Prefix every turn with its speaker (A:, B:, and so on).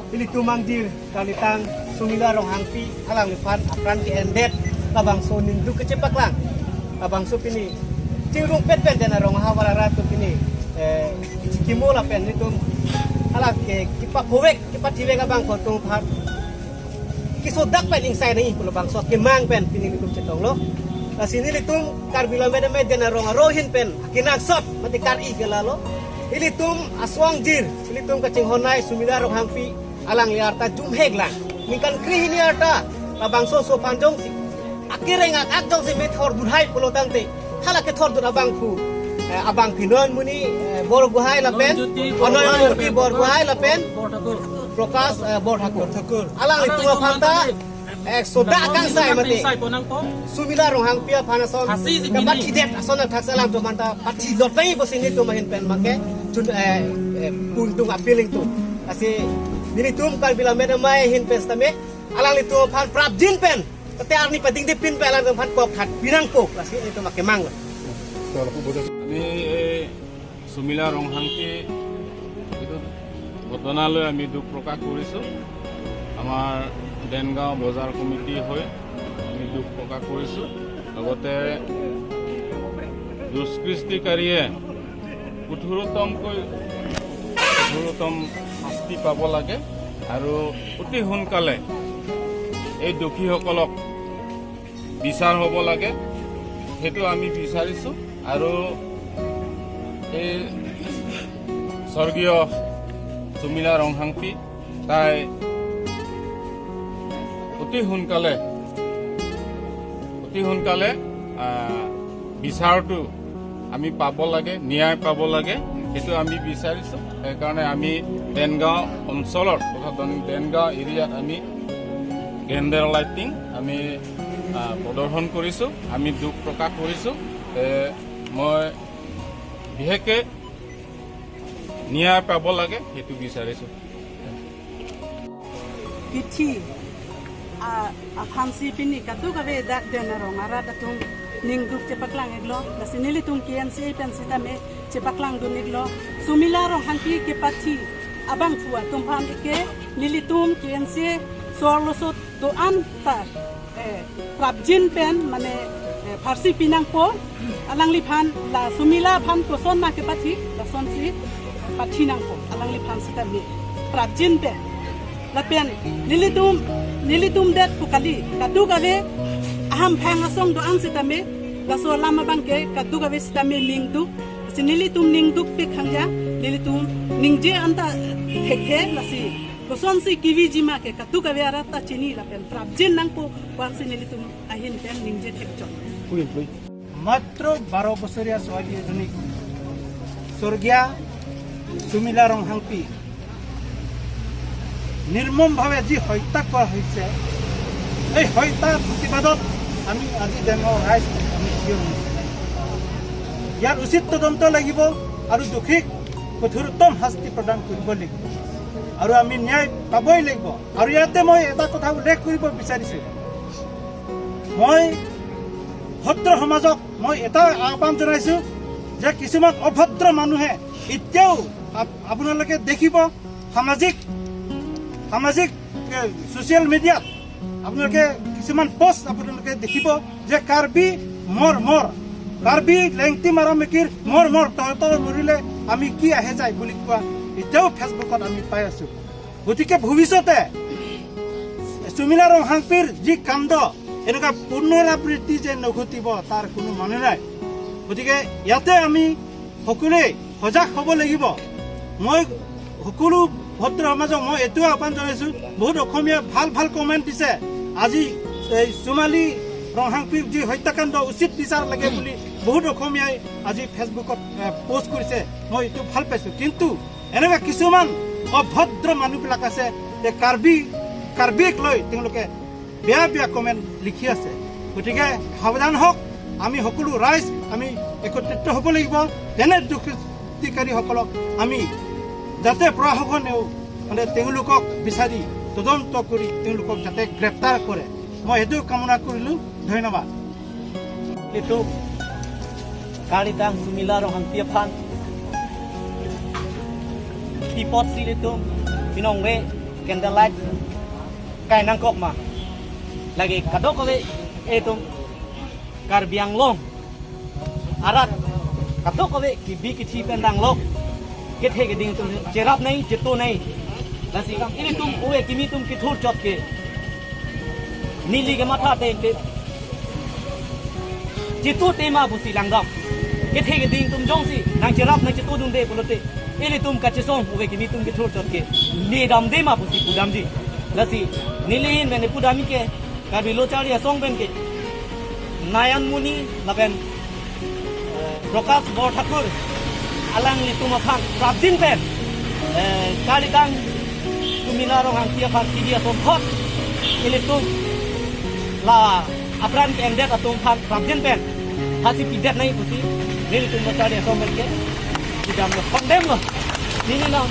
A: Ili tumangdir kalitang sumila rong hangpi alang fan apran ki endet labang so nindu kecepak lang abang so pini cingrung pet dana rong hawala ratu pini kimola pen nitum ala ke kipa powek kipa tiwek abang ko tung phat kisodak pen insai ni pulo bang so kemang pen pini nitum cetong lo sini litum karbila mede dana rong rohin pen kinak sop mati kar i gelalo ili tum aswang jir ili tum kacing honai sumila rong hangpi alang liar ta jumheg lang mingkan krihi ni arta abang so panjong si akhirnya ngak akjong si methor budhai pulo tangte hala ke thor dur abang pu abang pinon muni bor guhai lapen onoy murti bor guhai lapen prokas bor thakur alang itu phanta soda kang sai mate sumila rong hang pia phanason kabat hidet asona thaksalang to manta pathi lotai bosini to mahin pen make puntung apiling tu asi dini tum kal bila meda mai hin pesta me alang li tu phan prap jin pen te arni pating de pin pelan phan kop khat birang pok asi itu make mang
B: আমি সুমিলা রংহাংকে ঘটনালৈ আমি দুখ প্রকাশ কৰিছোঁ আমাৰ দেনগাঁও বজাৰ committee হৈ আমি দুখ প্ৰকাশ কৰিছোঁ লগতে দুষ্কৃতিকাৰীয়ে কঠোৰতম শাস্তি পাব লাগে আৰু অতি সোনকালে এই দোষীসকলক বিচাৰ হ'ব লাগে সেইটো আমি বিচাৰিছোঁ আৰু এই স্বৰ্গীয় সুমিলা ৰংহাংপি তাই অতি সোনকালে বিচাৰটো আমি পাব লাগে ন্যায় পাব লাগে সেইটো আমি বিচাৰিছোঁ সেইকাৰণে আমি দেনগাঁও অঞ্চলৰ তথা দেনগাঁও এৰিয়াত আমি গেণ্ডাৰ লাইটিং আমি প্ৰদৰ্শন কৰিছোঁ আমি দুখ প্ৰকাশ কৰিছোঁ মই বিশেষকৈ ন্যায় পাব লাগে সেইটো বিচাৰিছোঁ
C: Pithi fansi pini katu kawe dak dena rongara datung ningduk cepaklang eglo lasinili tung kiansi pensita me cepaklang duniglo sumila rong hangki ke pathi abang fuwa tumpam ike lilitum kiansi sorlosot doan ta prabjin pen mane farsi pinang po alang liphan la sumila phan koson na ke pathi la sonsi pathi nang po alang liphan sita me prabjin pen lapen nilitum det pukali kadu gawe aham phang asong do ang sitame gaso lama bangke kadu gawe sitame ningdu sinilitum ningduk pe khangja nilitum ningje anta hekhe lasi koson si kiwi jima ke kadu gawe arata chini lapen prabjin nang po wan sinilitum ahin pen ningje thekjon
A: মাত্র 12 বছৰীয়া ছোৱালী এজনীক স্বৰ্গীয়া সুমিলা ৰংহাংপি নিৰ্মমভাৱে যি হত্যা কৰা হৈছে এই হত্যাৰ প্ৰতিবাদত আমি আজি দেনগাঁও ৰাইজ আমি ইয়াৰ উচিত তদন্ত লাগিব আৰু দোষীক কঠোৰতম শাস্তি প্ৰদান কৰিব লাগিব আৰু আমি ন্যায় পাবই লাগিব আৰু ইয়াতে মই এটা কথা উল্লেখ কৰিব বিচাৰিছোঁ মই
D: ভদ্ৰ সমাজক মই এটা আহ্বান জনাইছোঁ যে কিছুমান অভদ্ৰ মানুহে এতিয়াও আপোনালোকে দেখিব সামাজিক ছ'চিয়েল মিডিয়াত আপোনালোকে কিছুমান পোষ্ট আপোনালোকে দেখিব যে কাৰ্বি কাৰ্বি লেংটি মাৰামেকিৰ তহঁতৰ মৰিলে আমি কি আহে যায় বুলি কোৱা এতিয়াও ফেচবুকত আমি পাই আছোঁ। গতিকে ভৱিষ্যতে সুমিলা ৰং হাংপিৰ যি কাণ্ড এনেকুৱা পুনৰাবৃত্তি যে নঘটিব তাৰ কোনো মানে নাই। গতিকে ইয়াতে আমি সকলোৱে সজাগ হ'ব লাগিব। মই সকলো ভদ্ৰ সমাজক মই এইটোৱে আহ্বান জনাইছোঁ, বহুত অসমীয়া ভাল কমেণ্ট দিছে আজি এই চুমালী ৰং হাংপিৰ যি হত্যাকাণ্ড উচিত বিচাৰ লাগে বুলি বহুত অসমীয়াই আজি ফেচবুকত পোষ্ট কৰিছে, মই এইটো ভাল পাইছোঁ। কিন্তু এনেকুৱা কিছুমান অভদ্ৰ মানুহবিলাক আছে যে কাৰ্বিক লৈ তেওঁলোকে বেয়া কমেণ্ট লিখি আছে। গতিকে সাৱধান হওক, আমি সকলো ৰাইজ আমি একত্ৰিত হ'ব লাগিব। তেনে দুষ্কৃতিকাৰীসকলক আমি যাতে প্ৰশাসনেও মানে তেওঁলোকক বিচাৰি তদন্ত কৰি তেওঁলোকক যাতে গ্ৰেপ্তাৰ কৰে, মই সেইটো কামনা কৰিলোঁ। ধন্যবাদ।
A: Itu Kalitang Sumila Rong Hang Pia Phan Pipot Silitum Pinong We Candlelight Kai Nang Kok Ma Lagi Kadok We Etum Karbiang Long Arat Kadok We Kibi Kiti Pendang Long Kete Geding Tum Jerap Nai Jeto Nai Lasi Ini Tum Uwe Kimi Tum Kitur Chot Ke Nili Ke Mata Te Jitu tema busi langdam, kita geding tum jongsi, nang cerap nang jitu dum de pulote, ini tum kacesong, uwe kini tum kitur cotke, ni dam tema busi pudam ji, lasi nilihin mene pudami ke, kabi lo cari asong ben ke, Nayan Muni laben, Prokas Bor Thakur, alang li tum apang, Rabdin pen, Kalitang Sumila Rong Hang Pia Phan kidi asong hot, ini tum la Apran ke endet atau Rabdin pen hasil pidat naik pusi, nil tum bercari asal mereka, tidak condemn lah, ini lah.